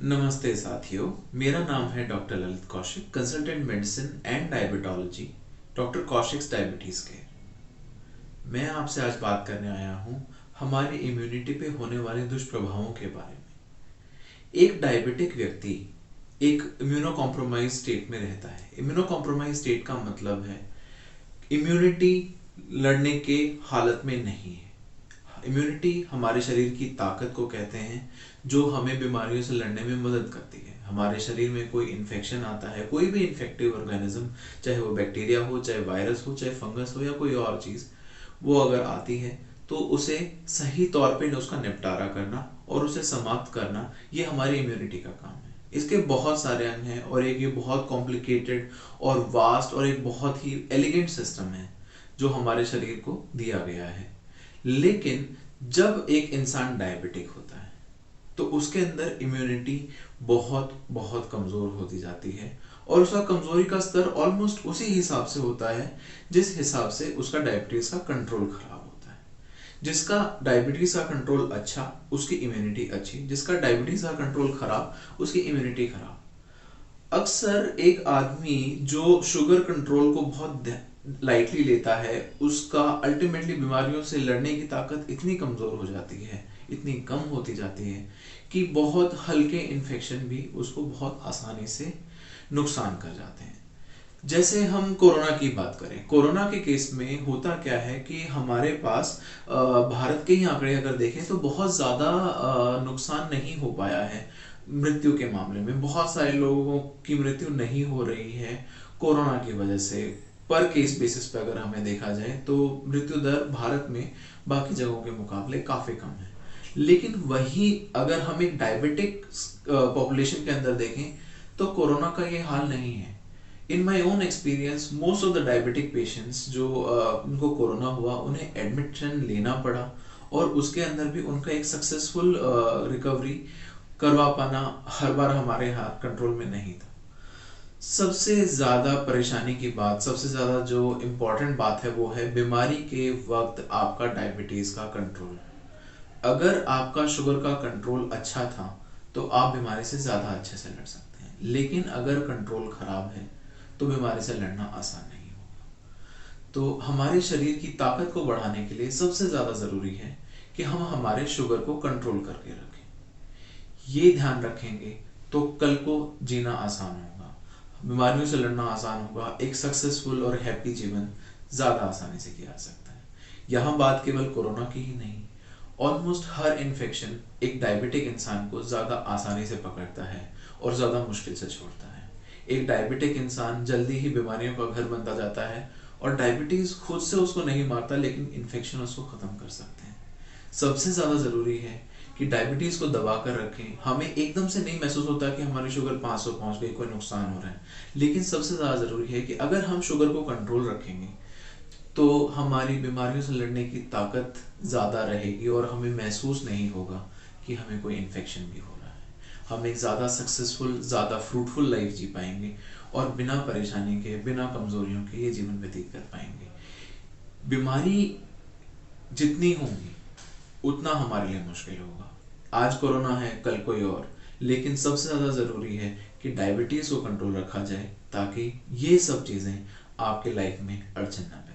नमस्ते साथियों, मेरा नाम है doctor Lalit Kaushik, consultant medicine and diabetology, doctor Kaushik's diabetes care. मैं आपसे आज बात करने आया हूँ हमारी इम्यूनिटी पे होने वाले दुष्प्रभावों के बारे में। एक डायबिटिक व्यक्ति एक इम्यूनो कॉम्प्रोमाइज स्टेट में रहता है। इम्यूनो कॉम्प्रोमाइज स्टेट का मतलब है इम्यूनिटी लड़ने के हालत में नहीं है। इम्यूनिटी हमारे शरीर की ताकत को कहते हैं जो हमें बीमारियों से लड़ने में मदद करती है। हमारे शरीर में कोई इन्फेक्शन आता है, कोई भी इन्फेक्टिव ऑर्गेनिज्म, चाहे वो बैक्टीरिया हो, चाहे वायरस हो, चाहे फंगस हो या कोई और चीज़, वो अगर आती है तो उसे सही तौर पे उसका निपटारा करना और उसे समाप्त करना, ये हमारी इम्यूनिटी का काम है। इसके बहुत सारे अंग हैं और एक ये बहुत कॉम्प्लिकेटेड और वास्ट और एक बहुत ही एलिगेंट सिस्टम है जो हमारे शरीर को दिया गया है। लेकिन जब एक इंसान डायबिटिक होता है तो उसके अंदर इम्यूनिटी बहुत बहुत कमज़ोर होती जाती है और उसका कमज़ोरी का स्तर ऑलमोस्ट उसी हिसाब से होता है जिस हिसाब से उसका डायबिटीज़ का कंट्रोल खराब होता है। जिसका डायबिटीज़ का कंट्रोल अच्छा, उसकी इम्यूनिटी अच्छी। जिसका डायबिटीज़ का कंट्रोल खराब, उसकी इम्यूनिटी खराब। अक्सर एक आदमी जो शुगर कंट्रोल को बहुत लाइटली लेता है, उसका अल्टीमेटली बीमारियों से लड़ने की ताकत इतनी कमज़ोर हो जाती है, इतनी कम होती जाती है कि बहुत हल्के इन्फेक्शन भी उसको बहुत आसानी से नुकसान कर जाते हैं। जैसे हम कोरोना की बात करें, कोरोना के केस में होता क्या है कि हमारे पास भारत के ही आंकड़े अगर देखें तो बहुत ज़्यादा नुकसान नहीं हो पाया है। मृत्यु के मामले में बहुत सारे लोगों की मृत्यु नहीं हो रही है कोरोना की वजह से। पर केस बेसिस पे अगर हमें देखा जाए तो मृत्यु दर भारत में बाकी जगहों के मुकाबले काफ़ी कम है। लेकिन वही अगर हम एक डायबिटिक पॉपुलेशन के अंदर देखें तो कोरोना का ये हाल नहीं है। In my own experience, most of the diabetic patients जो उनको कोरोना हुआ, उन्हें एडमिशन लेना पड़ा और उसके अंदर भी उनका एक सक्सेसफुल रिकवरी करवा पाना हर बार हमारे हाथ कंट्रोल में नहीं था। सबसे ज़्यादा परेशानी की बात, सबसे ज़्यादा जो इम्पोर्टेंट बात है, वो है बीमारी के वक्त आपका डायबिटीज़ का कंट्रोल। अगर आपका शुगर का कंट्रोल अच्छा था तो आप बीमारी से ज़्यादा अच्छे से लड़ सकते हैं। लेकिन अगर कंट्रोल खराब है तो बीमारी से लड़ना आसान नहीं होगा। तो हमारे शरीर की ताकत को बढ़ाने के लिए सबसे ज़्यादा ज़रूरी है कि हम हमारे शुगर को कंट्रोल करके रखें। ये ध्यान रखेंगे तो कल को जीना आसान होगा, बीमारियों से लड़ना आसान होगा, एक सक्सेसफुल और हैप्पी जीवन ज़्यादा आसानी से किया जा सकता है। यहाँ बात केवल कोरोना की ही नहीं, ऑलमोस्ट हर इन्फेक्शन एक डायबिटिक इंसान को ज़्यादा आसानी से पकड़ता है और ज़्यादा मुश्किल से छोड़ता है। एक डायबिटिक इंसान जल्दी ही बीमारियों का घर बनता जाता है और डायबिटीज़ खुद से उसको नहीं मारता, लेकिन इन्फेक्शन उसको ख़त्म कर सकते हैं। सबसे ज़्यादा ज़रूरी है कि डायबिटीज़ को दबा कर रखें। हमें एकदम से नहीं महसूस होता कि हमारी शुगर 500 पहुंच गई, कोई नुकसान हो रहा है। लेकिन सबसे ज़्यादा ज़रूरी है कि अगर हम शुगर को कंट्रोल रखेंगे तो हमारी बीमारियों से लड़ने की ताकत ज़्यादा रहेगी और हमें महसूस नहीं होगा कि हमें कोई इन्फेक्शन भी हो रहा है। हम एक ज़्यादा सक्सेसफुल, ज़्यादा फ्रूटफुल लाइफ जी पाएंगे और बिना परेशानी के, बिना कमज़ोरियों के ये जीवन व्यतीत कर पाएंगे। बीमारी जितनी होंगी उतना हमारे लिए मुश्किल होगा। आज कोरोना है, कल कोई और। लेकिन सबसे ज़्यादा ज़रूरी है कि डायबिटीज़ को कंट्रोल रखा जाए ताकि ये सब चीज़ें आपके लाइफ में अड़चन ना लगे।